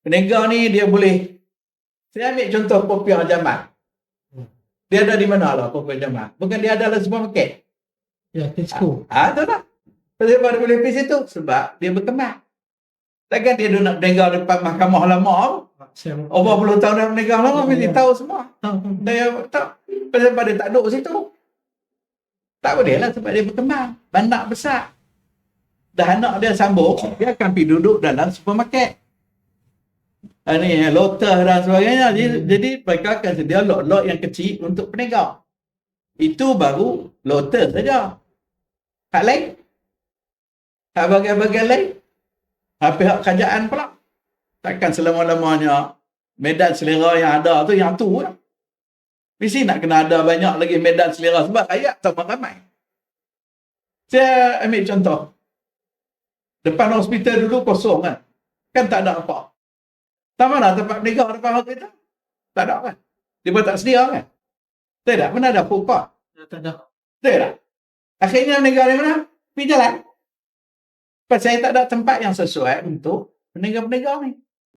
Peniaga ni dia boleh, saya ambil contoh Popiah Jamal. Dia ada di mana lah Popiah Jamal? Bukan dia ada dalam supermarket. Ya, Tesco. Tu lah. Kenapa dia boleh pergi situ? Sebab dia berkembang. Takkan dia nak berniaga depan mahkamah lama. Over puluh tahun dah berniaga lama, mesti tahu semua. Dia tahu. Sebab dia tak duduk situ. Tak boleh lah sebab dia berkembang. Bandar besar. Dah anak dia sambung, dia akan pergi duduk dalam supermarket. Ni Lotus dan sebagainya. Jadi mereka akan sedia lot-lot yang kecil untuk peniaga. Itu baru Lotus saja. Hak lain? Hak bagian-bagian lain? Pihak kerajaan pula. Takkan selama-lamanya medan selera yang ada tu yang tu lah. Mesti nak kena ada banyak lagi medan selera sebab rakyat tambah ramai. Saya ambil contoh. Depan hospital dulu kosong kan. Kan tak ada apa. Tak mana tempat berniaga depan hospital? Tak ada kan. Dia pun tak sedia kan. Tidak. Mana ada food court? Tak ada. Tidak. Akhirnya berniaga di mana? Pergi jalan. Sebab saya tak ada tempat yang sesuai untuk berniaga-berniaga ni.